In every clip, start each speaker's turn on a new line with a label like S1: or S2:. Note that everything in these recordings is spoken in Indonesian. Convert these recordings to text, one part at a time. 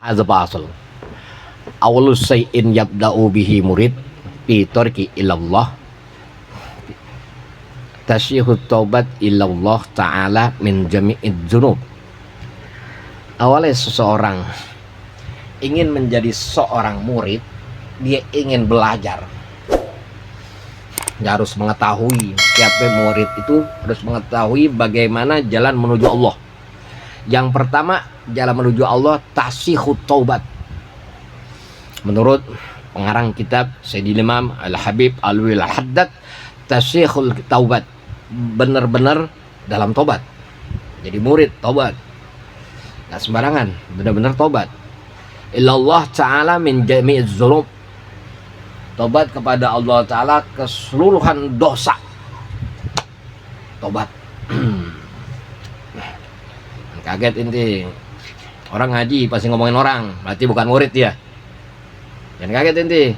S1: Hadza batil. Awwalu syai'in yabda'u bihi murid fi tarki ilallah tasyihut taubat ilallah ta'ala min jami'id dzunub. Awalnya seseorang ingin menjadi seorang murid, dia ingin belajar. Dia harus mengetahui, setiap murid itu harus mengetahui bagaimana jalan menuju Allah. Yang pertama, jalan menuju Allah tasihut taubat. Menurut pengarang kitab Sayyidil Imam Al-Habib Alwi Al-Haddad, tasihul taubat, benar-benar dalam tobat. Jadi murid tobat, nggak sembarangan, benar-benar tobat. Ilallah ta'ala min jami'iz dzunub, tobat kepada Allah Ta'ala keseluruhan dosa. Tobat. Kaget inti, orang ngaji pasti ngomongin orang, berarti bukan murid dia. Jangan kaget inti,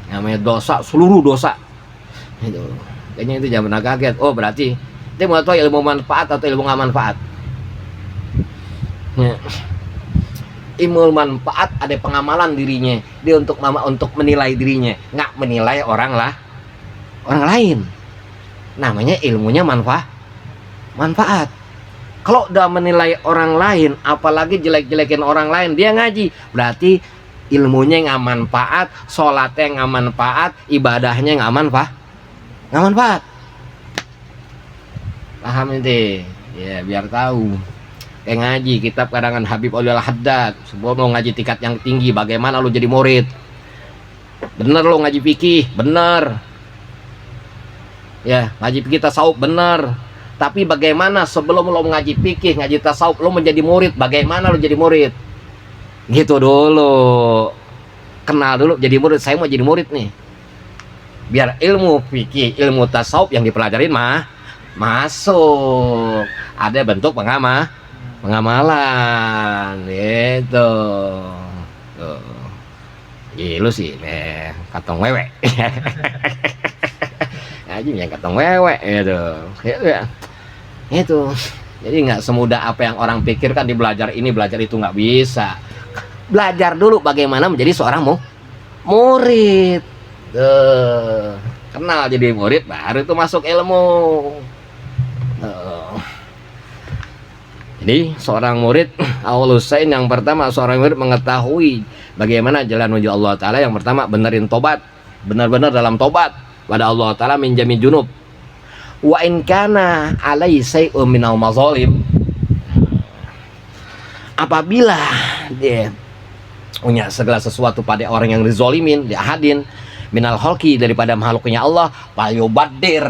S1: namanya dosa, seluruh dosa itu. Kayaknya itu jangan pernah kaget. Oh berarti dia mau tahu ilmu manfaat atau ilmu nggak manfaat ya. Ilmu manfaat ada pengamalan dirinya, dia untuk menilai dirinya, nggak menilai orang lain. Namanya ilmunya manfaat. Kalau udah menilai orang lain, apalagi jelek-jelekin orang lain, dia ngaji, berarti ilmunya nggak manfaat, sholatnya nggak manfaat, ibadahnya nggak manfaat. Paham ini? Ya biar tahu. Kayak ngaji kitab karangan Habib Alwi Al-Haddad, sebelum lo ngaji tingkat yang tinggi, bagaimana lo jadi murid? Bener lo ngaji fikih, bener. Ya ngaji fikih tasawuf, bener. Tapi bagaimana sebelum lo ngaji fikih, ngaji tasawuf, lo menjadi murid? Bagaimana lo jadi murid? Gitu dulu. Kenal dulu jadi murid. Saya mau jadi murid nih. Biar ilmu fikih, ilmu tasawuf yang dipelajarin masuk. Ada bentuk pengamalan. Gitu. Tuh. Lu sih, katong wewe. Ngaji yang katong wewe gitu. Ya. Itu jadi nggak semudah apa yang orang pikirkan, di belajar ini belajar itu, nggak bisa. Belajar dulu bagaimana menjadi seorang murid. Kenal jadi murid, baru itu masuk ilmu. Jadi seorang murid, awwalusain yang pertama, seorang murid mengetahui bagaimana jalan menuju Allah Ta'ala. Yang pertama, benerin tobat, benar-benar dalam tobat pada Allah Ta'ala min jami junub. Wa in kana alai say'un minal mazalim, apabila dia punya segala sesuatu pada orang yang dizolimin, diahadin minal khalqi, daripada makhluknya Allah, falyubadir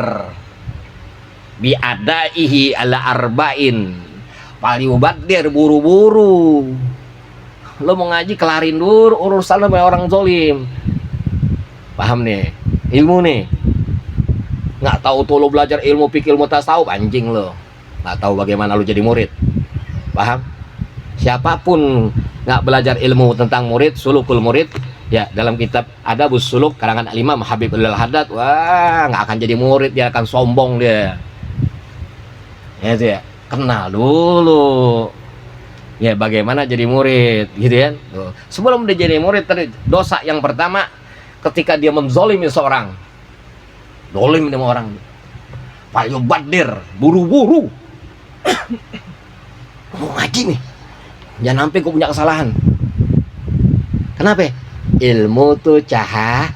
S1: biadaihi ala arba'in, falyubadir, buru-buru. Lo mau ngaji, kelarin dulu urusan lo sama orang zolim. Paham nih ilmu nih? Nggak tahu tuh lo belajar ilmu fikih, ilmu tasawuf, anjing lo. Nggak tahu bagaimana lo jadi murid. Paham? Siapapun nggak belajar ilmu tentang murid, sulukul murid, ya dalam kitab Adabus Suluk karangan Imam Habib Al-Haddad, wah nggak akan jadi murid, dia akan sombong dia. Ya itu ya, kenal dulu. Ya bagaimana jadi murid, gitu kan? Tuh. Sebelum dia jadi murid, tadi dosa yang pertama ketika dia menzolimi seorang. Dolim sama orang, Pak Yubadir, buru-buru. Mau ngaji nih, jangan sampai gue punya kesalahan. Kenapa? Ilmu tuh cahaya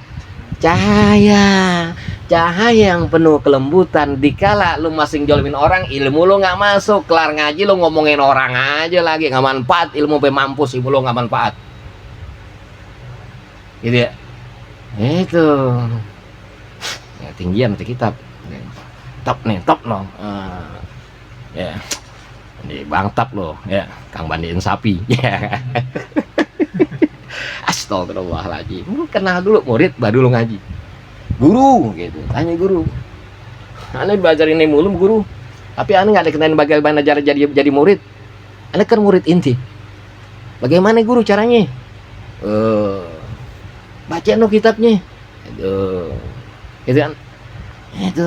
S1: yang penuh kelembutan. Dikala lu masing jolimin orang, ilmu lu nggak masuk. Kelar ngaji lu ngomongin orang aja lagi, nggak manfaat. Ilmu mampus, ilmu lu nggak manfaat. Gitu ya. Itu. Ya, tinggian nanti kitab top no ya di bang tap lo ya, Kang bandiin sapi ya. Astagfirullahaladzim. Lu kenal dulu murid baru lu ngaji. Guru gitu, tanya guru, aneh belajar ini mulu guru, tapi aneh nggak ada kenalin bagaimana cara jadi murid. Aneh kan murid inti, bagaimana guru caranya? Baca no kitabnya. Gitu kan, itu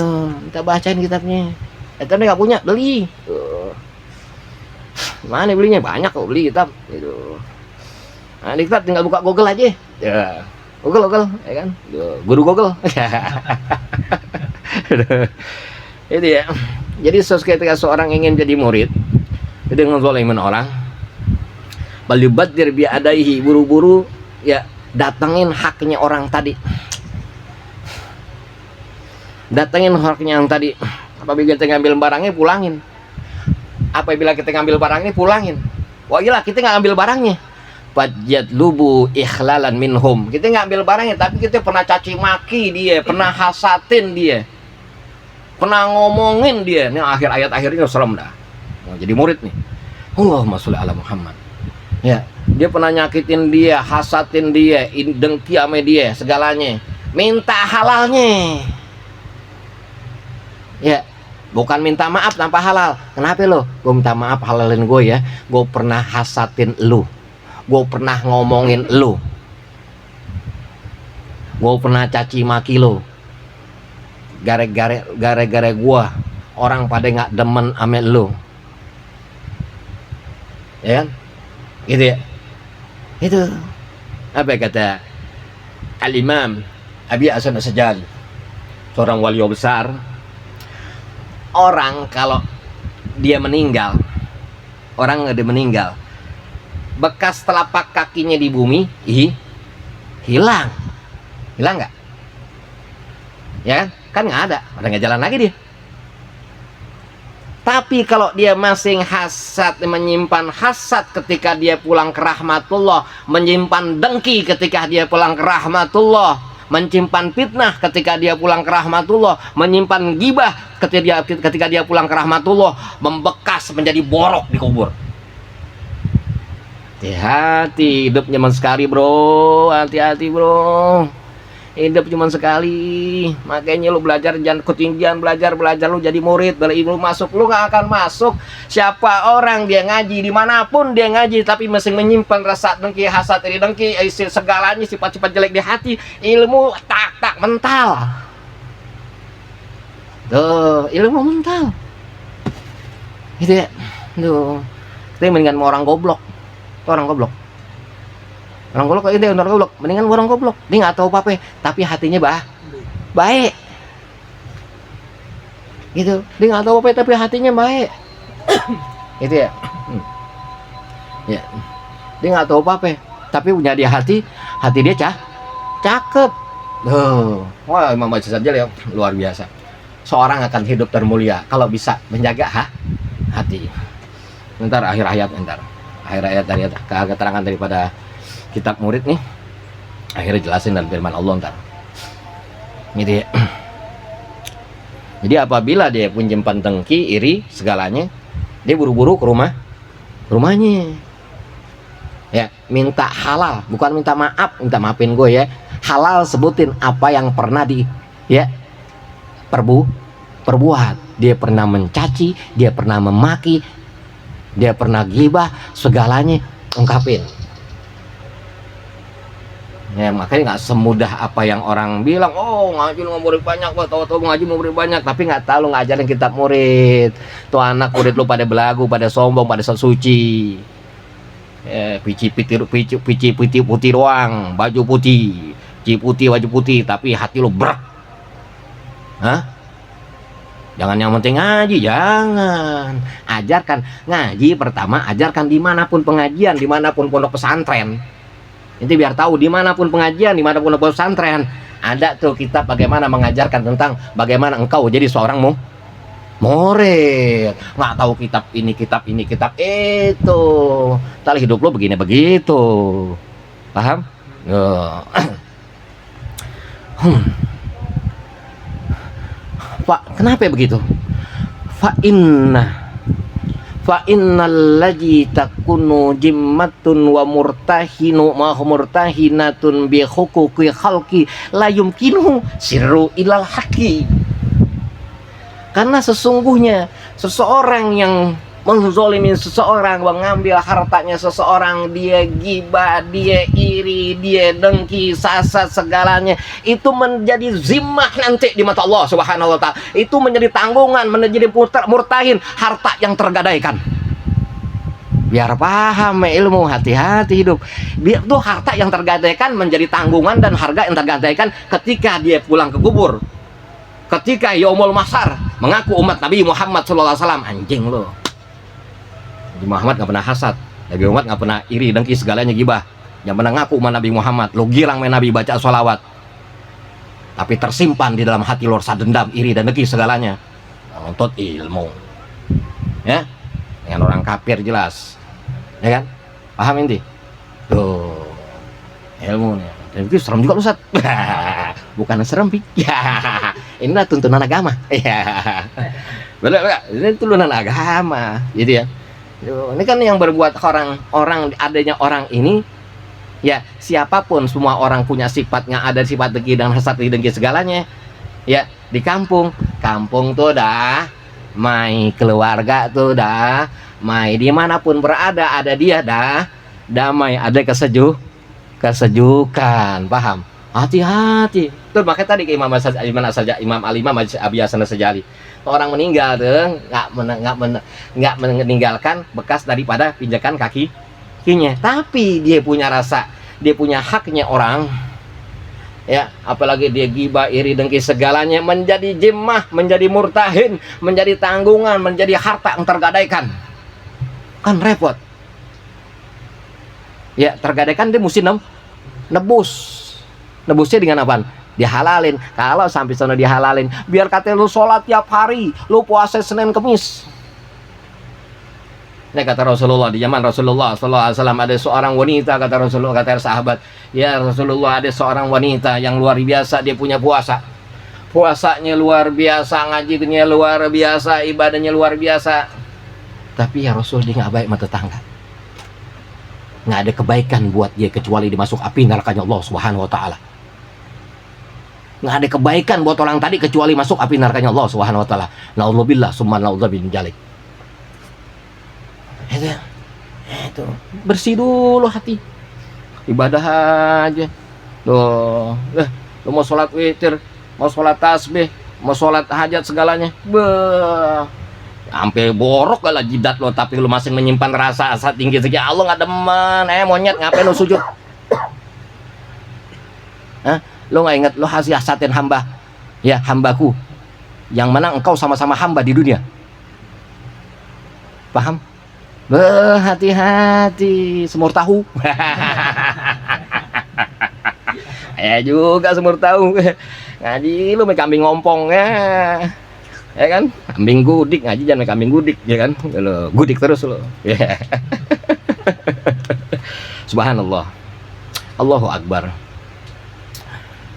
S1: kita bacain kitabnya. Itu nggak punya, beli. Mana belinya? Banyak kok beli kitab gitu. Nah, di kitab tinggal buka Google aja ya. Google ya kan, guru Google. Itu ya. Jadi ketika seorang ingin jadi murid dengan zalimin orang, balibaddir bi adaihi, buru-buru ya datangin haknya orang tadi. Datangin haknya yang tadi. Apabila kita ngambil barangnya, pulangin. Apabila kita ngambil barangnya, pulangin. Wah iyalah, kita nggak ngambil barangnya. Fajat lubu ikhlalan minhum. Kita nggak ambil barangnya, tapi kita pernah caci maki dia, pernah hasatin dia, pernah ngomongin dia. Ini akhir ayat akhirnya serem dah. Mau jadi murid nih. Allahumma sholli ala Muhammad. Ya, dia pernah nyakitin dia, hasatin dia, dengki sama dia, segalanya. Minta halalnya. Ya, bukan minta maaf tanpa halal. Kenapa lo? Gue minta maaf, halalin gue ya. Gue pernah hasatin lu. Gue pernah ngomongin lu. Gue pernah caci maki lu. Gara-gara gue orang pada nggak demen sama lu. Ya kan? Gitu ya. Itu apa kata Al-Imam Abi Hasan As-Sajjali, seorang wali besar. Orang kalau dia meninggal, orang dia meninggal, bekas telapak kakinya di bumi hilang nggak? Ya kan nggak ada, udah nggak jalan lagi dia. Tapi kalau dia masih hasad, menyimpan hasad ketika dia pulang ke rahmatullah, menyimpan dengki ketika dia pulang ke rahmatullah, menyimpan fitnah ketika dia pulang ke rahmatullah, menyimpan gibah ketika dia pulang ke rahmatullah, membekas menjadi borok di kubur. Hati-hati, hidup cuma sekali bro, hati-hati bro, hidup cuma sekali. Makanya lu belajar, jangan ketinggian, belajar lu jadi murid, dari ilmu masuk, lu gak akan masuk. Siapa orang dia ngaji, dimanapun dia ngaji, tapi masih menyimpan rasa dengki, hasad, iri dengki, segalanya sifat-sifat jelek di hati, ilmu tak mental. Tuh, ilmu mental. Gitu ya. Tuh, kita mendingan mau orang goblok. Orang goblok itu orang goblok, mendingan orang goblok. Dia nggak tahu apa-apa, tapi hatinya baik. Gitu, dia nggak tahu apa-apa tapi hatinya baik. Gitu ya. Ya, dia nggak tahu apa-apa, tapi punya dia hati dia cakep. Wah, Imam As-Sajjali luar biasa. Seorang akan hidup termulia kalau bisa menjaga hati. Ntar akhir ayat dari keterangan daripada kitab murid nih, akhirnya jelasin dalam firman Allah ntar. Jadi apabila dia menyimpan dengki, iri, segalanya, dia buru-buru ke rumahnya. Ya, minta halal, bukan minta maaf, minta maafin gue ya. Halal, sebutin apa yang pernah perbuat. Dia pernah mencaci, dia pernah memaki, dia pernah gibah, segalanya ungkapin. Ya, makanya nggak semudah apa yang orang bilang. Oh, ngaji lu murid banyak, tahu-tahu ngaji murid banyak, tapi nggak tahu lu ngajarin kitab murid. Tuh anak murid lu pada belagu, pada sombong, pada suci. Pici putih doang, baju putih, baju putih, tapi hati lu berat. Hah? Jangan yang penting ngaji, jangan. Ajarkan ngaji pertama, ajarkan dimanapun pengajian, dimanapun pondok pesantren. Nanti biar tahu dimanapun pengajian, dimanapun pondok pesantren, ada tuh kitab bagaimana mengajarkan tentang bagaimana engkau jadi seorang murid. Nggak tahu kitab ini, kitab itu. Tali hidup lo begini begitu. Paham? Pak, kenapa begitu? Fa innal ladzi takunu jimmatun wa murtahinatun bi huquqi khalqi la yumkinu sirru ilal haqi. Karena sesungguhnya seseorang yang menzolimi seseorang, mengambil hartanya seseorang, dia gibah, dia iri, dia dengki, sasat, segalanya, itu menjadi zimmah nanti di mata Allah Subhanahu wa ta'ala. Itu menjadi tanggungan, menjadi murtahin, harta yang tergadaikan. Biar paham ilmu, hati-hati hidup. Biar tuh harta yang tergadaikan menjadi tanggungan dan harga yang tergadaikan ketika dia pulang ke kubur. Ketika yaumul mahsyar mengaku umat Nabi Muhammad SAW. Anjing lo. Nabi Muhammad nggak pernah hasad. Nabi Muhammad nggak pernah iri, dengki, segalanya gibah. Yang pernah ngaku umat Nabi Muhammad. Lo girang main Nabi baca sholawat. Tapi tersimpan di dalam hati lo rasa dendam, iri dan dengki segalanya. Menuntut ilmu. Ya. Dengan orang kafir jelas. Ya kan? Paham inti? Tuh. Ilmunya. Dan itu serem juga Ustaz. Bukan serem, Pi. Inilah tuntunan agama. Benar, ini tuntunan agama. Gitu ya. Ini kan yang berbuat orang adanya orang ini, ya siapapun, semua orang punya sifatnya, ada sifat dengki dan hasad, dengki segalanya. Ya, di kampung tuh dah, mai keluarga tuh dah, mai dimanapun berada ada dia dah, damai, ada kesejukan, paham? Hati-hati. Tuh makanya tadi ke Imam Al-Imam Abi Hasan As-Sajali, orang meninggal tuh nggak meninggalkan bekas daripada pijakan kakinya, tapi dia punya rasa, dia punya haknya orang, ya, apalagi dia gibah, iri, dengki segalanya menjadi jimmah, menjadi murtahin, menjadi tanggungan, menjadi harta yang tergadaikan, kan repot. Ya, tergadaikan dia mesti nebusnya dengan apaan? Dihalalin. Kalau sampai sana dihalalin, biar katanya lu sholat tiap hari, lu puasa Senin Kemis. Ini kata Rasulullah, di zaman Rasulullah SAW ada seorang wanita, kata Rasulullah, kata sahabat, ya Rasulullah, ada seorang wanita yang luar biasa, dia punya puasanya luar biasa, ngajinya luar biasa, ibadahnya luar biasa, tapi ya Rasul, dia nggak baik sama tetangga, nggak ada kebaikan buat dia kecuali dimasuk api nerakanya Allah Subhanahu Wa Taala. Nggak ada kebaikan buat orang tadi kecuali masuk api nerakanya Allah Subhanahu Wa Taala. Naudzubillah summa naudzubillah min dzalik. Itu bersih dulu hati, ibadah aja tuh. Lu mau sholat witir, mau sholat tasbih, mau sholat hajat segalanya, sampai borok gak lah jidat lo, tapi lu masih menyimpan rasa asa tinggi segi Allah nggak demen. Monyet, ngapain lu sujud? Lu nggak ingat lu hasatin hamba, ya hambaku yang mana engkau sama-sama hamba di dunia, paham? Hati-hati, semur tahu. Ya juga semur tahu. Ngaji lu main kambing ngompong ya kan? Kambing gudik, ngaji jangan main kambing gudik, ya kan? Lo gudik terus lo. Ya. Subhanallah. Allahu Akbar.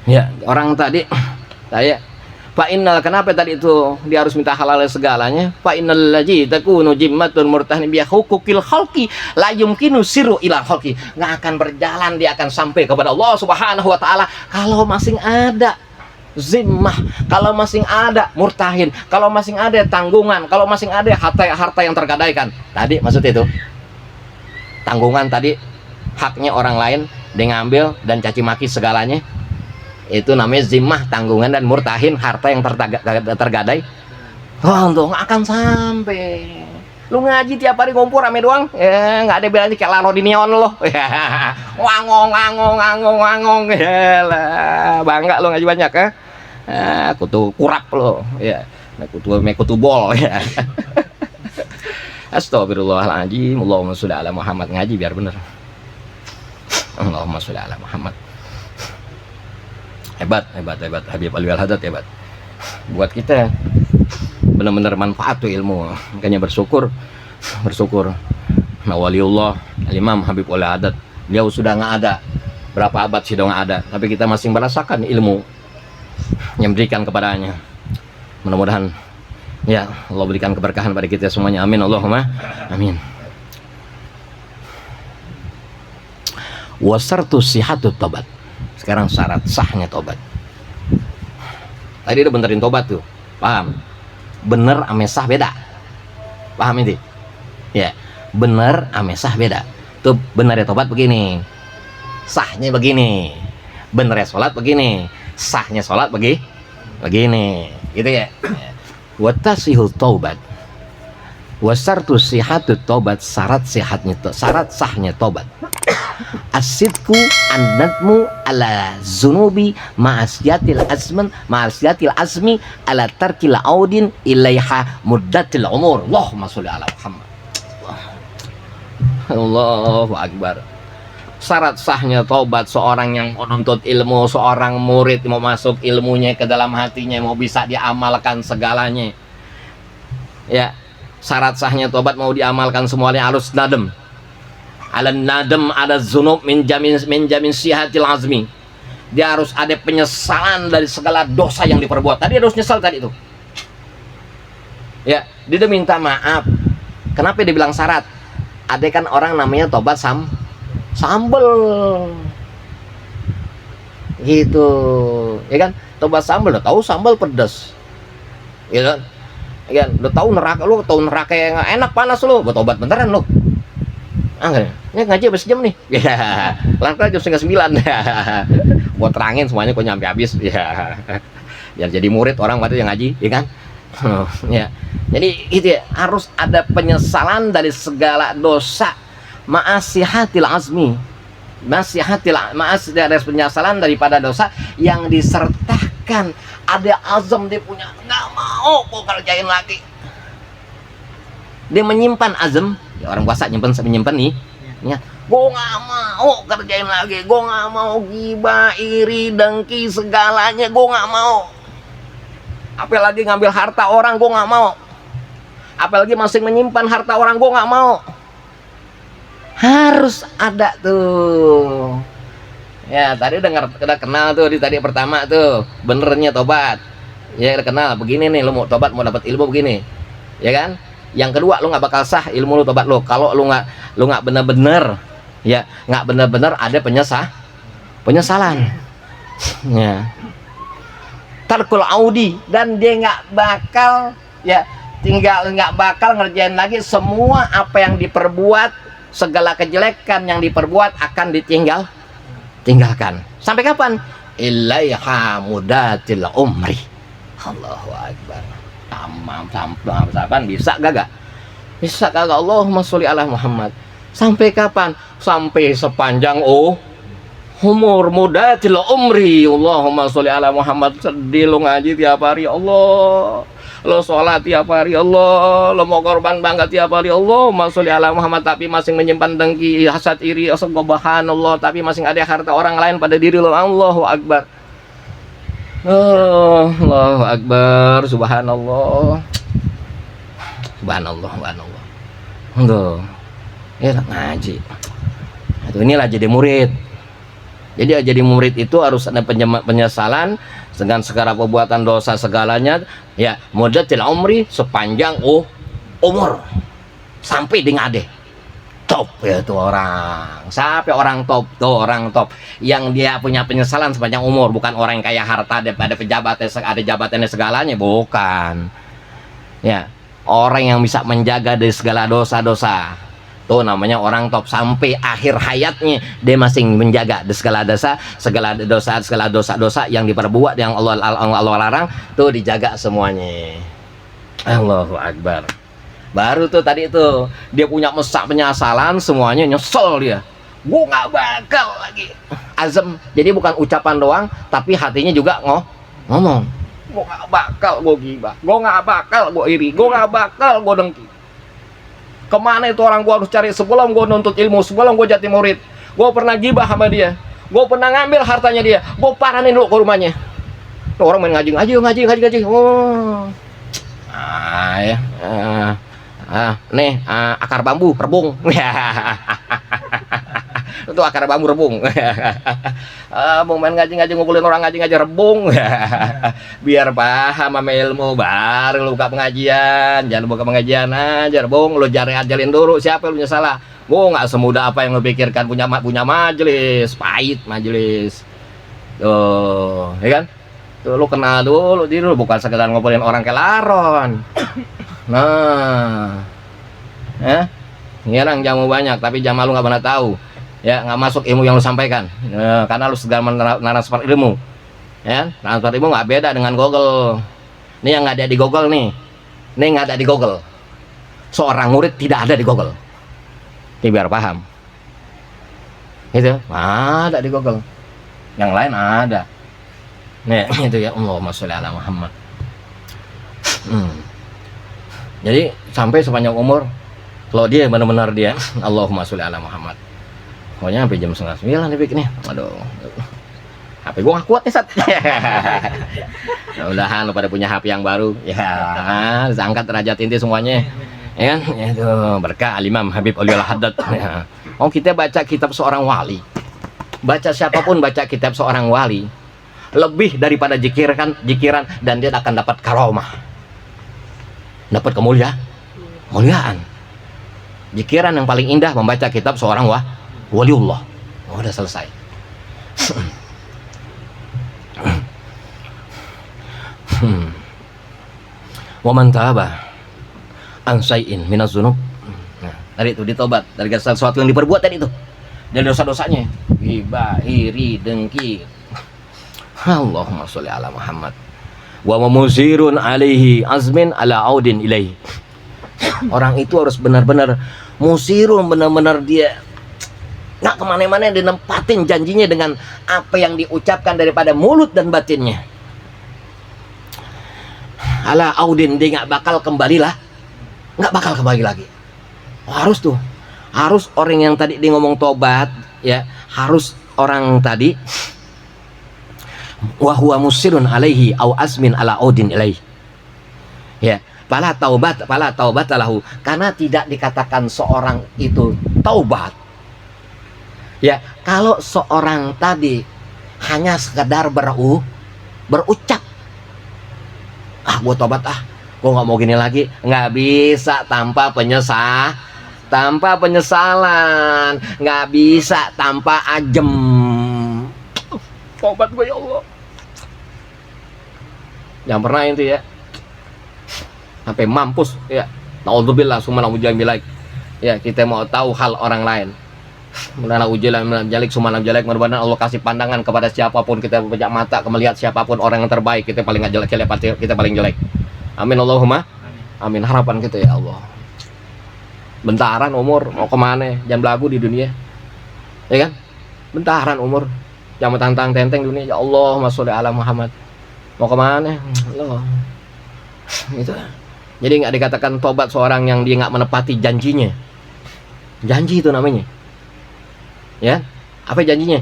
S1: Ya, orang tadi saya Fa innal, kenapa tadi itu dia harus minta halal segalanya? Fa innal ladzi takunu jimmatun murtahin bi hukukil khalqi la yumkinu siru ila khalqi. Nggak akan berjalan, dia akan sampai kepada Allah Subhanahu wa taala kalau masing ada zimmah, kalau masing ada murtahin, kalau masing ada tanggungan, kalau masing ada harta yang tergadaikan. Tadi maksud itu tanggungan tadi, haknya orang lain dia ngambil dan caci maki segalanya. Itu namanya zimmah, tanggungan, dan murtahin, harta yang tergadai. Untuk nggak akan sampai. Lu ngaji tiap hari ngumpul rame doang, ya nggak ada bedanya kayak Larodinion lo. Ya, wangong, ya lah, bangga lo ngaji banyak ya. Aku tuh kurap lo, ya, aku tuh bol ya. Astagfirullahaladzim, Allahumma sholli ala Muhammad, ngaji biar bener. Allahumma sholli ala Muhammad. Hebat Habib Alwi Al-Haddad, hebat. Buat kita benar-benar manfaat tuh ilmu, makanya bersyukur. Nah, waliullah Al-Imam Habib Alwi Al-Haddad, beliau sudah nggak ada, berapa abad sudah nggak ada, tapi kita masih merasakan ilmu yang diberikan kepadanya. Mudah-mudahan ya Allah berikan keberkahan pada kita semuanya, amin Allahumma amin. Wasartu sihatut tobat. Sekarang syarat sahnya tobat. Tadi udah benerin tobat tuh, paham? Bener ame sah beda, paham ini? Ya, bener ame sah beda. Tuh benernya tobat begini, sahnya begini. Benernya sholat begini, sahnya sholat begini, gitu ya. Watasihul taubat. Wasartu sihatu tobat, syarat sahnya tobat. Asidku annadmu ala zunubi ma'asyatil asmi ala tarkil audin ilaiha muddatil umur. Allahumma sholli ala Muhammad. Allahu akbar. Syarat sahnya tobat seorang yang menuntut ilmu, seorang murid mau masuk ilmunya ke dalam hatinya, mau bisa diamalkan segalanya. Ya, syarat sahnya tobat mau diamalkan semuanya harus nadem. Ala nadem ada zunub menjamin sihatil azmi. Dia harus ada penyesalan dari segala dosa yang diperbuat. Tadi harus nyesal tadi itu. Ya, dia minta maaf. Kenapa dia bilang syarat? Ada kan orang namanya tobat sambel gitu, ya kan? Tobat sambel, udah tahu sambal pedas, ya kan? Ya, udah tahu neraka yang enak panas lu, buat obat beneran lu. Ya ngaji habis jam nih, ya, langkah jam 8:30. Buat terangin semuanya kok nyampe habis, ya. Biar jadi murid orang waktu yang ngaji, ya kan? Ya, jadi itu ya, harus ada penyesalan dari segala dosa. Ma'asihatil azmi, dari penyesalan daripada dosa yang disertakan ada azam, dia punya nggak mau gue kerjain lagi, dia menyimpan azam. Ya, orang puasa menyimpan nih ya, gue nggak mau kerjain lagi, gue nggak mau gibah, iri, dengki, segalanya gue nggak mau. Apalagi ngambil harta orang gue nggak mau, apalagi masih menyimpan harta orang gue nggak mau. Harus ada tuh. Ya, tadi udah kenal tuh di tadi pertama tuh, benernya tobat. Ya, udah kenal begini nih, lu mau tobat, mau dapat ilmu begini. Ya kan? Yang kedua, lu nggak bakal sah ilmu lu tobat lu kalau lu nggak bener-bener, ya, nggak bener-bener ada penyesalan. Ya. Tarkul audi, dan dia nggak bakal, ya, nggak bakal ngerjain lagi semua apa yang diperbuat. Segala kejelekan yang diperbuat akan tinggalkan. Sampai kapan? Ilaiha mudatil umri. Allahu akbar. Sampai bisa gak? Bisa kagak? Allahumma sholli ala Muhammad. Sampai kapan? Sampai sepanjang umur. Mudatil umri. Allahumma sholli ala Muhammad. Sedih lo ngaji tiap hari, Allah. Lo sholat tiap hari, Allah. Lo mau korban bangga tiap hari, Allah. Sholli ala Muhammad, tapi masih menyimpan dengki, hasad, iri, gobahan, Allah. Tapi masih ada harta orang lain pada diri lo. Allahu akbar. Allahu akbar. Subhanallah. Subhanallah. Enggak. Ya ngaji. Itu inilah jadi murid. Jadi murid itu harus ada penyesalan dengan segala perbuatan dosa segalanya, ya, mudatil umri, sepanjang umur, sampai dengan ade top, ya itu orang. Sampai orang top tuh, orang top yang dia punya penyesalan sepanjang umur, bukan orang yang kaya harta, ada pejabat, ada jabatannya segalanya, bukan. Ya, orang yang bisa menjaga dari segala dosa-dosa. Tuh namanya orang top, sampai akhir hayatnya dia masih menjaga segala dosa yang diperbuat, yang Allah larang, tuh dijaga semuanya. Allahu akbar. Baru tuh tadi tuh dia punya penyesalan, semuanya nyesel dia. Gue nggak bakal lagi. Azam. Jadi bukan ucapan doang, tapi hatinya juga ngomong. Gue nggak bakal gue gibah, gue nggak bakal gue iri, gue nggak bakal gue dengki. Kemana itu orang gue harus cari sebelum gue nuntut ilmu, sebelum gue jadi murid. Gue pernah gibah sama dia, gue pernah ngambil hartanya dia, gue paranin dulu ke rumahnya. Tuh orang main ngaji. Oh, ya, nih akar bambu rebung. Itu akar bambu rebung. Mau main ngaji ngumpulin orang ngaji rebung. Biar paham sama ilmu, baru lu buka pengajian. Jangan buka pengajian aja rebung, lu ajalin dulu siapa lu salah. Gua nggak semudah apa yang lu pikirkan, punya majelis, pahit majelis. Tuh, ya kan? Tuh lu kenal dulu diri lu, bukan sekedar ngumpulin orang ke laron. Nah, ya, ngerang jamu banyak, tapi jamal lu nggak pernah tahu. Ya, nggak masuk ilmu yang lu sampaikan, ya, karena lu segala transfer ilmu, ya, transfer ilmu nggak beda dengan Google. Ini yang nggak ada di Google nih nggak ada di Google. seorang murid tidak ada di Google. Ini biar paham. Itu ada di Google. Yang lain ada. Nih, itu ya, Allahumma sholli ala Muhammad. Jadi sampai sepanjang umur, kalau dia benar-benar dia Allahumma sholli ala Muhammad, pokoknya sampai jam 8:30 nih nih. Aduh, HP gua nggak kuat nih Sat. Mudah-mudahan lo pada punya HP yang baru ya, angkat derajat inti semuanya ya kan. Itu berkah Al-Imam Habib Auliul Haddad ya. Oh, kita baca kitab seorang wali, baca siapapun baca kitab seorang wali, lebih daripada jikiran dan dia akan dapat karomah, dapat kemuliaan. Jikiran yang paling indah membaca kitab seorang waliullah. Oh, udah selesai. Wa man taba an syai'in minaz dzunub. Nah, tadi itu ditobat dari sesuatu yang diperbuat tadi itu. Dari dosa-dosanya, ghibah, iri, dengki. Allahumma sholli ala Muhammad. Wa musirun alaihi azmin ala audin ilaihi. Orang itu harus benar-benar musirun, benar-benar dia nggak kemana-mana, dia nempatin janjinya dengan apa yang diucapkan daripada mulut dan batinnya. Ala audin, dia nggak bakal kembali lagi. Oh, harus tuh, harus orang yang tadi dia ngomong tobat ya, harus orang tadi wa huwa musirun alaihi au asmin ala audin ilaihi ya. Fala taubat lahu, karena tidak dikatakan seorang itu taubat ya kalau seorang tadi hanya sekedar berucap, gue tobat, gue nggak mau gini lagi. Nggak bisa tanpa penyesalan, nggak bisa tanpa ajem. Tobat gue ya Allah. Yang pernah itu ya sampai mampus ya, naudzubillah summa naudzubillah ya, kita mau tahu hal orang lain. Mudah-mudahan Allah kasih pandangan kepada siapapun, kita punya mata melihat siapapun orang yang terbaik, kita paling nggak jelek, kita paling jelek. Amin Allahumma amin. Harapan kita ya Allah. Bentaran umur mau kemana, jangan belagu di dunia ya kan. Bentaran umur, jangan tantang-tenteng dunia. Ya Allah, sholli ala Muhammad. Mau kemana loh itu. Jadi nggak dikatakan tobat seorang yang dia nggak menepati janjinya. Janji itu namanya ya. Apa janjinya?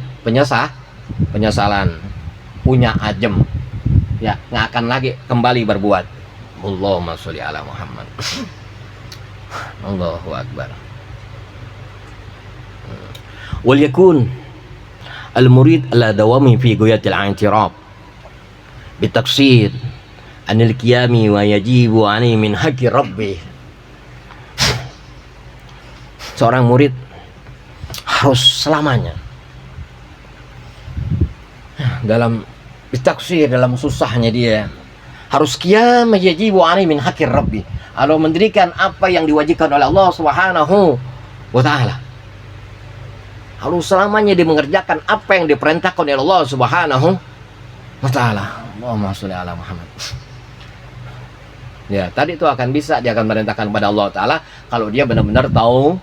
S1: Penyesalan, punya ajem ya, nggak akan lagi kembali berbuat. Allahumma sholli ala Muhammad. Allahu akbar. Wal yakun al murid ala dawami fi ghayatil i'tirab bitaksir anil qiyami wa yajibu ani min haqqi rabbih. Seorang murid harus selamanya dalam bitaksir, dalam susahnya dia harus qiyam yajibu ani min haqqi rabbih, kalau mendirikan apa yang diwajibkan oleh Allah Subhanahu wa taala. Harus selamanya dia mengerjakan apa yang diperintahkan oleh Allah Subhanahu wa taala. Allahumma sholli ala Muhammad. Ya, tadi itu akan bisa, dia akan merintahkan kepada Allah taala kalau dia benar-benar tahu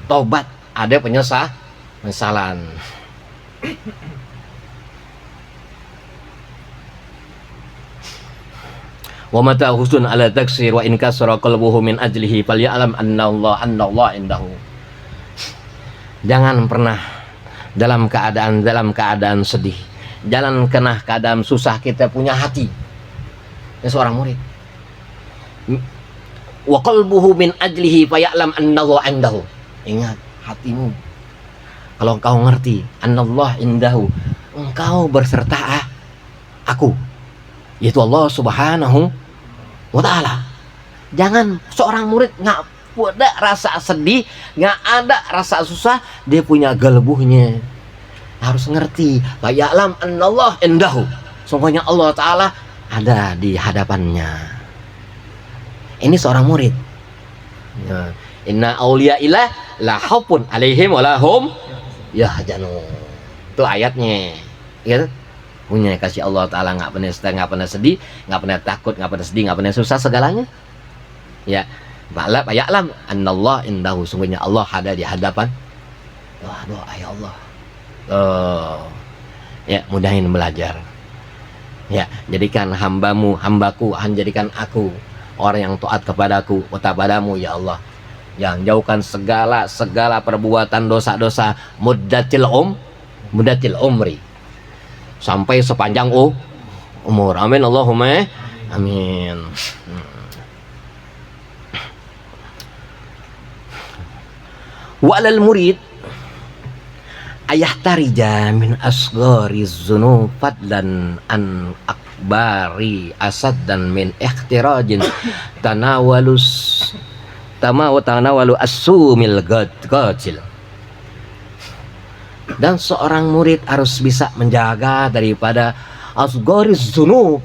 S1: taubat, ada penyesalan. Wa mata husnun ala taksir wa in kasara qalbuhu min ajlihi falyalam anna Allah indahu. Jangan pernah dalam keadaan sedih, jangan kena keadaan susah kita punya hati. Ini seorang murid. Wa qalbuhu min ajlihi fayalam anna Allah indahu. Ingat hatimu, kalau engkau ngerti annallah indahu, engkau berserta aku, yaitu Allah Subhanahu wa ta'ala. Jangan seorang murid nggak ada rasa sedih, nggak ada rasa susah, dia punya galbuhnya. Harus ngerti fayalam annallah indahu, sungguhnya Allah Ta'ala ada di hadapannya. Ini seorang murid ya. Inna awliya ilah la khaufun alaihim wa lahum yahzanun. Itu ayatnya. Ya, punya kasih Allah Taala, nggak pernah sedih, nggak pernah takut, nggak pernah sedih, nggak pernah susah segalanya. Ya, Ba'la ya'lam annallah indahu, sungguhnya Allah ada di hadapan. Wah, doa ya Allah. Ya, mudahin belajar. Ya, jadikan hambaku, jadikan aku orang yang taat kepadaku, kepadamu ya Allah. Yang jauhkan segala perbuatan dosa-dosa muddatil umri, sampai sepanjang umur. Amin Allahumma amin. Walal murid ayah tarija min asghariz dzunub fadlan an akbari asad dan min ikhtirajin tanawalu as-sumil gajil. Dan seorang murid harus bisa menjaga daripada asghariz dzunub,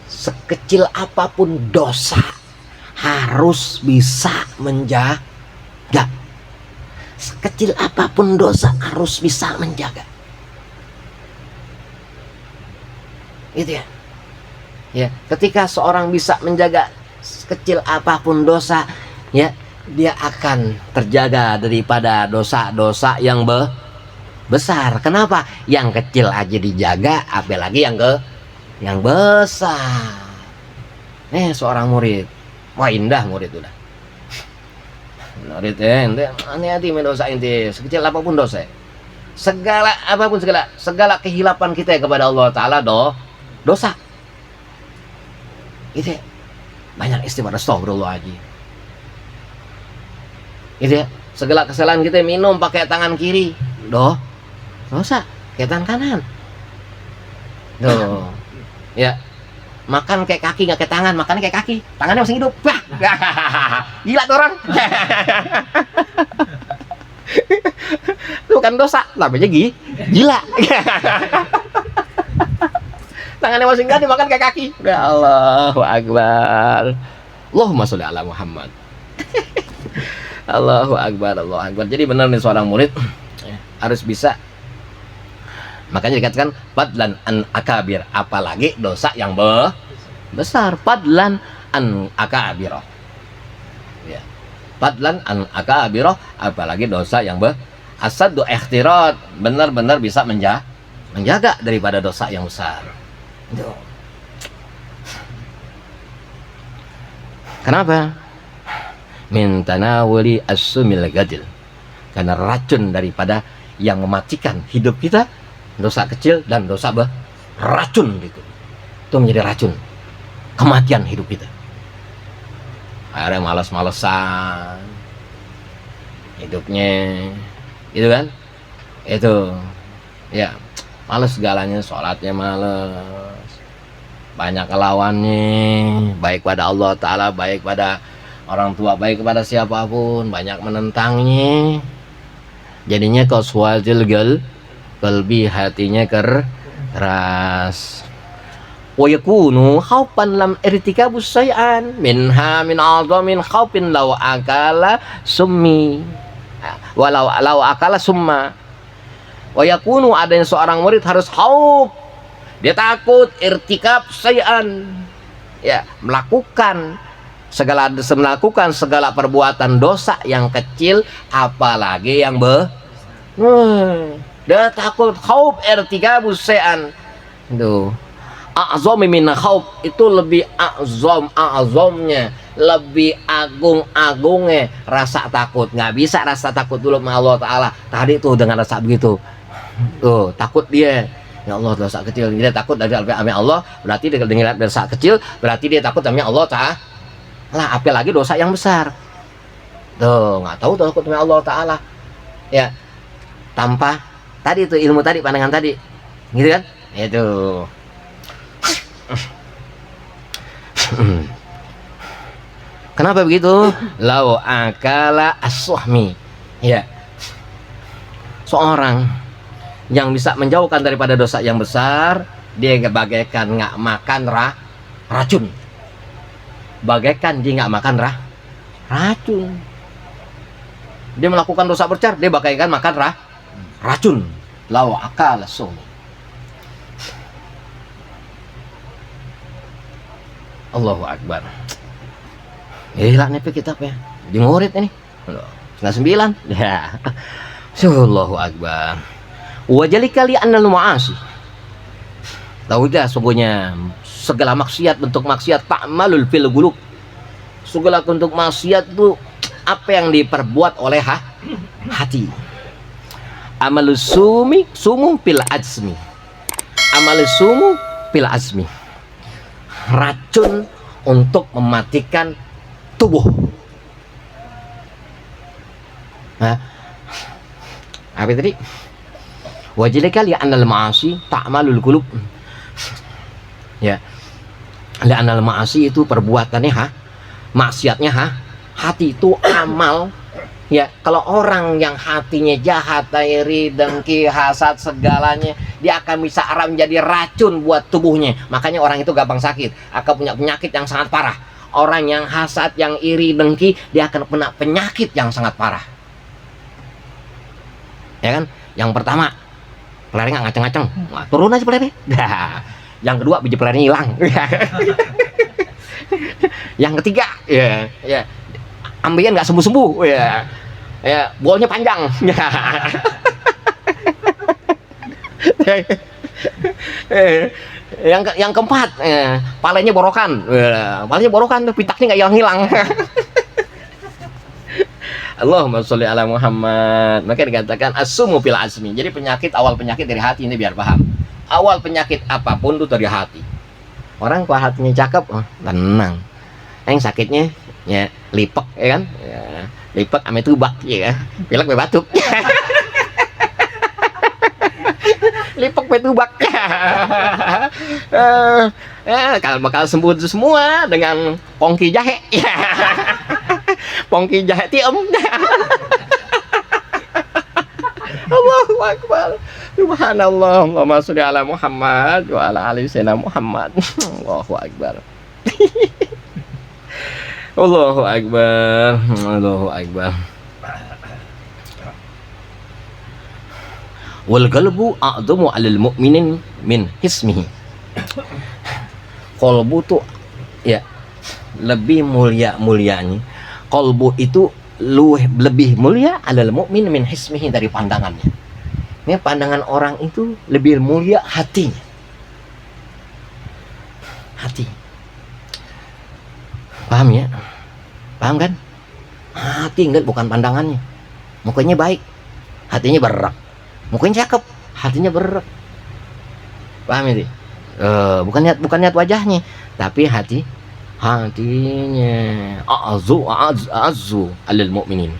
S1: sekecil apapun dosa harus bisa menjaga. Sekecil apapun dosa harus bisa menjaga. Gitu ya. Ya, ketika seorang bisa menjaga sekecil apapun dosa, ya, dia akan terjaga daripada dosa-dosa yang besar. Kenapa? Yang kecil aja dijaga, apalagi yang besar. Seorang murid, wah indah murid udah. Murid hati-hati dosa inti, sekecil apapun dosa. Segala kehilapan kita kepada Allah Ta'ala dosa. Itu ya. Banyak istighfar, astagfirullahaladzim. Itu ya. Segala kesalahan kita, minum pakai tangan kiri, dosa, pakai tangan kanan. Ya. Makan kayak kaki, nggak kayak tangan, makannya kayak kaki, tangannya masih hidup. Wah, gila tuh orang. Itu bukan dosa, namanya gila. Tangannya masih nggak dimakan kayak kaki. Ya Allahu Akbar. Allahumma sholli ala Muhammad. Allahu Akbar, Allahu Akbar. Jadi benar nih seorang murid harus bisa. Makanya dikatakan fadlan an akabir, apalagi dosa yang besar. Fadlan an akabir. Ya. Fadlan an akabir, apalagi dosa yang asadu ikhtirat, benar-benar bisa menjaga daripada dosa yang besar. Kenapa? Min tanawuli as-sumil gadil. Karena racun daripada yang mematikan hidup kita, dosa kecil dan dosa racun gitu. Itu menjadi racun kematian hidup kita. Akhirnya malas-malesan hidupnya, gitu kan? Itu ya, males segalanya, sholatnya males, banyak lawannya, baik pada Allah Ta'ala, baik pada orang tua, baik kepada siapapun, banyak menentangnya. Jadinya qaswatil qalbi, hatinya keras. Wa yakunu khaufan lam irtikabus syai'an minha min azamin khaufin law akala summi walau akala summa. Wa yakunu, adanya seorang murid harus khauf, dia takut irtikab syai'an, ya, melakukan segala perbuatan dosa yang kecil, apalagi yang dia takut. Khauf irtikabus syai'an itu a'zam min khauf, itu lebih azamnya, lebih agungnya rasa takut. Nggak bisa rasa takut dulu sama Allah Ta'ala tadi tuh dengan rasa begitu tuh, takut dia, ya Allah dosa kecil, dia takut dari Allah, berarti dia dengan dosa kecil berarti dia takut sama Allah Ta'ala, apalagi dosa yang besar tuh, nggak tahu takut sama Allah Ta'ala, ya, tanpa tadi itu ilmu tadi, pandangan tadi, gitu kan? Itu kenapa begitu? Lau akala as-suhmi, ya, seorang yang bisa menjauhkan daripada dosa yang besar, dia bagaikan nggak makan racun, bagaikan dia nggak makan racun. Dia melakukan dosa besar, dia bagaikan makan racun. Lau akala as-suhmi. Allahu Akbar. Gila nih kitabnya. Di murid ini. Setengah 9. Ya. Allahu Akbar. Wajali kali annal ma'asi. Tahu gak sungguhnya segala maksiat, bentuk maksiat ta'malul fil qulub. Segala bentuk maksiat itu apa yang diperbuat oleh hati. Amalus sumu fil azmi. Amalus sumu fil azmi. Racun untuk mematikan tubuh. Nah, apa tadi? Wajilika li anal ma'asi ta'malul qulub. Ya. Li anal ma'asi itu perbuatannya maksiatnya hati itu amal. Ya, kalau orang yang hatinya jahat, iri, dengki, hasad, segalanya, dia akan bisa arah menjadi racun buat tubuhnya. Makanya orang itu gampang sakit, akan punya penyakit yang sangat parah. Orang yang hasad, yang iri, dengki, dia akan punya penyakit yang sangat parah. Ya kan? Yang pertama, pelernya nggak ngaceng-ngaceng. Nah, turun aja pelernya. Nah, yang kedua, biji pelernya hilang. Yang ketiga, ya. Ambeien nggak sembuh-sembuh, ya, bolnya panjang, yang keempat, palanya borokan, tuh pitaknya nggak hilang-hilang. Allahumma sholli ala Muhammad. Maka dikatakan as-sumu fil azmi. Jadi awal penyakit dari hati, ini biar paham. Awal penyakit apapun itu dari hati. Orang kalau hatinya cakep, tenang. Yang sakitnya ya lipek, ya kan, ya, lipek ame tubak, ya kan, pilek be batuk. Lipek be tubak. Kalau bakal sembuh semua dengan pongki jahe. Pongki jahe tiem. Allahu Akbar. Subhanallah. Allahumma sholli ala Muhammad wa ala ali sayyidina Muhammad. Allahu Akbar. Allahu Akbar. Allahu Akbar. Wal qalbu a'dhamu 'alal mu'minin min hismihi. Qalbu tuh ya lebih mulianya. Qalbu itu lebih mulia 'alal mu'min min hismihi, dari pandangannya. Ini pandangan orang itu lebih mulia hatinya. Hati. Paham ya? Paham kan? Hati enggak, bukan pandangannya. Mukanya baik, hatinya berak. Mukanya cakep, hatinya berak. Paham ya? Bukan lihat wajahnya, tapi hatinya. A'zu alal mu'minin.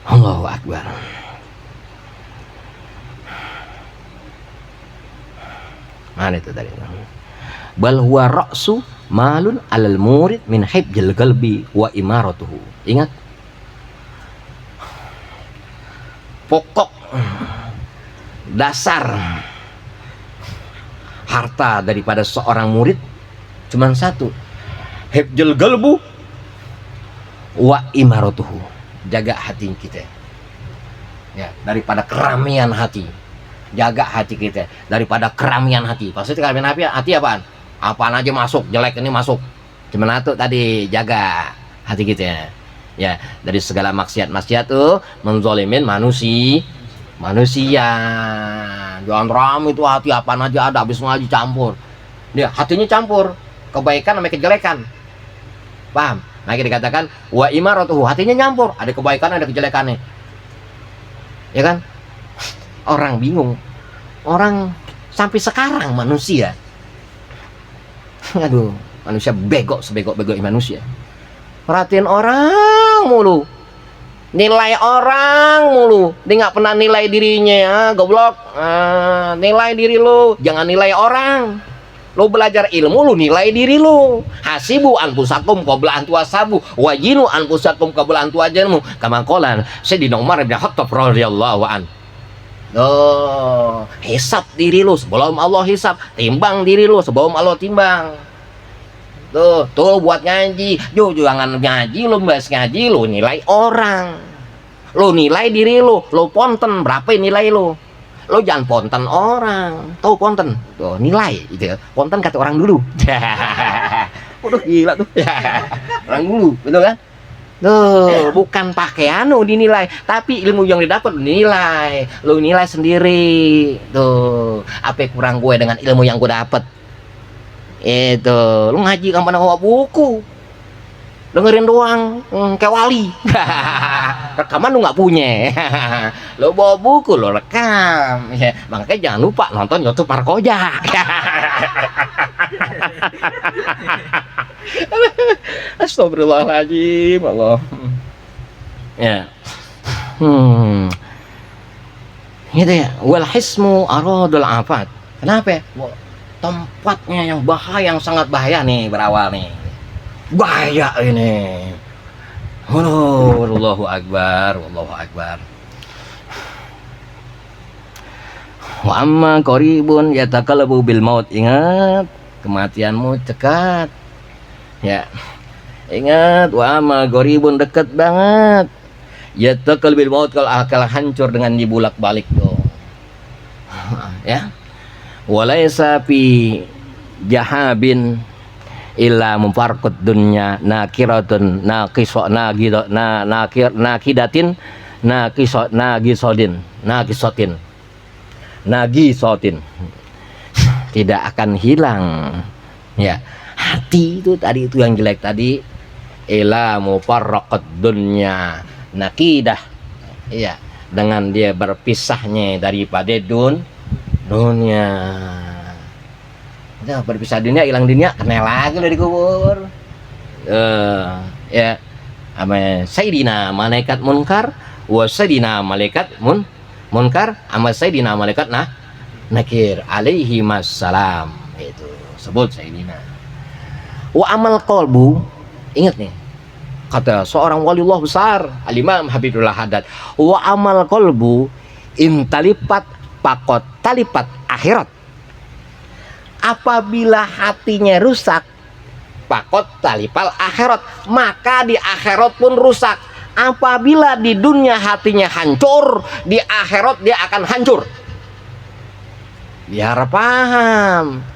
S1: Allahu Akbar. Mana itu tadi? Bal huwa ra'su malun alal murid min hibjil qalbi wa imaratuhu. Ingat, pokok dasar harta daripada seorang murid cuma satu, hibjil qalbu wa imaratuhu, jaga hati kita ya, daripada keramaian hati. Jaga hati kita daripada keramaian hati. Maksudnya keramaian hati apaan? Apaan aja masuk, jelek ini masuk. Cuman itu tadi, jaga hati kita ya, dari segala maksiat tuh, menzolimin manusia. Jangan ram itu hati apaan aja ada, habis ngaji campur. Dia hatinya campur kebaikan sama kejelekan. Paham? Nah, dikatakan wa imaratuhu, hatinya nyampur, ada kebaikan ada kejelekannya. Ya kan? Orang bingung. Orang sampai sekarang manusia, aduh, manusia bego, sebego-bego manusia. Perhatiin orang mulu, nilai orang mulu. Dia nggak pernah nilai dirinya, goblok. Nilai diri lu, jangan nilai orang. Lu belajar ilmu, lu nilai diri lu. Hasibu anfusakum qabla an tuhasabu, wajinu anfusakum qabla an tuwajanmu. Kama qala Sayyidina Umar bin Khattab radhiyallahu an. Hisab diri lu sebelum Allah hisab, timbang diri lu sebelum Allah timbang. Tuh buat ngaji, jangan ngaji lu bahas ngaji, lu nilai orang, lu nilai diri lu ponten berapa nilai lu jangan ponten orang, tahu ponten, tuh nilai itu, ponten kata orang dulu. Waduh gila tuh. Ya, orang dulu, betul kan? Tuh, bukan pakai anu dinilai, tapi ilmu yang didapat dinilai. Lu nilai sendiri. Tuh, apa yang kurang gue dengan ilmu yang gue dapat? Itu, lu ngaji kan pernah bawa buku. Dengerin doang, kayak wali. Rekaman lu nggak punya. Lu bawa buku, lu rekam. Ya, makanya jangan lupa nonton YouTube Parkoja. Astagfirullahaladzim, Allah. Ya. Gitu ya. Wal hismu aradul afat. Kenapa ya? Tempatnya yang bahaya, yang sangat bahaya nih berawal nih. Bahaya ini. Allahu akbar, wallahu akbar. Wa amma qaribun yataqallabu bil maut. Ingat, kematianmu dekat. Ya. Ingat, wa amma qaribun dekat banget. Yataqallabu bil maut, kalau akal hancur dengan dibulak-balik tuh. Ya. Walaysa fi jahabin illa mufarqud dunya nakiratun naqisa nagida nakir nakidatin naqisa nagisotin tidak akan hilang ya hati itu tadi, itu yang jelek tadi, illa mufarqud dunya nakidah, ya, dengan dia berpisahnya daripada dunia. Udah berpisah dunia, hilang dunia, kena lagi dari kubur. Ya, ama Sayyidina malaikat munkar, wa Sayyidina malaikat munkar, ama Sayyidina malaikat nakir alaihi wassalam. Itu sebut Sayyidina. Wa amal qalbu, ingat nih, kata seorang waliullah besar, Al-Imam Habibullah Haddad, wa amal qalbu intalipat pakot talipat akhirat. Apabila hatinya rusak, pakot talipal akhirat, maka di akhirat pun rusak. Apabila di dunia hatinya hancur, di akhirat dia akan hancur. Biar paham.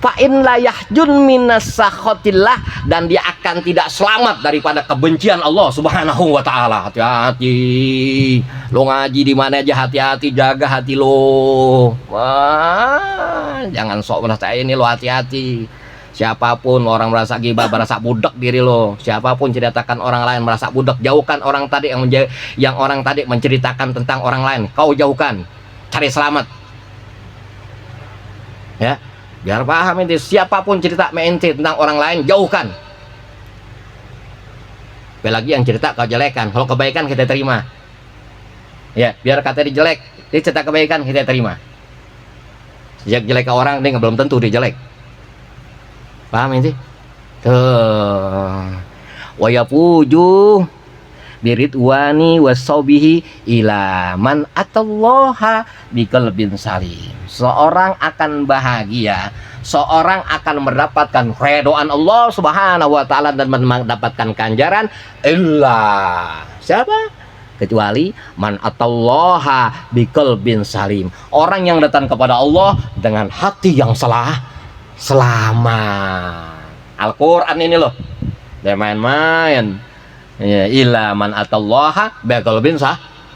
S1: Fa'in la yahjun minas sakhatillah, dan dia akan tidak selamat daripada kebencian Allah Subhanahu wa taala. Hati-hati. Lo ngaji di mana aja hati-hati, jaga hati lo. Wah, jangan sok merasa ini lo, hati-hati. Siapapun orang merasa gibah, merasa budak diri lo. Siapapun ceritakan orang lain merasa budak, jauhkan orang tadi yang orang tadi menceritakan tentang orang lain. Kau jauhkan. Cari selamat. Ya. Biar paham ini, siapapun cerita mente tentang orang lain, jauhkan. Apalagi yang cerita kejelekan, kalau kebaikan kita terima. Ya, biar kata dia jelek, dia cerita kebaikan kita terima. Sejak jelek ke orang, dia belum tentu dia jelek. Paham ini? Tuh. Wa yafuju biridwani wasaubihi ila man atallaha biqalbin salim. Seorang akan bahagia, seorang akan mendapatkan keridhaan Allah Subhanahu wa taala dan mendapatkan ganjaran illa siapa? Kecuali man atallaha biqalbin salim. Orang yang datang kepada Allah dengan hati yang selamat. Al-Qur'an ini loh. Jangan main-main. Ya, illa man atallaha biqalbin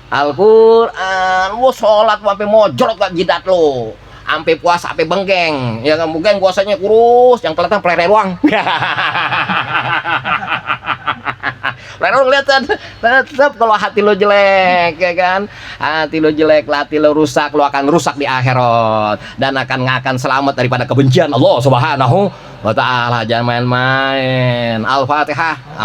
S1: Al-Qur'an. Lu sholat sampai mojrot gak jidat lo, sampai puasa sampai benggeng. Ya kan, mungkin puasanya kurus, yang kelihatan pelere doang. Pelere doang kelihatan. Tetap kalau hati lo jelek, ya kan, hati lo jelek, hati lo rusak, lo akan rusak di akhirat dan akan selamat daripada kebencian Allah Subhanahu wa taala. Jangan main-main. Al-Fatihah.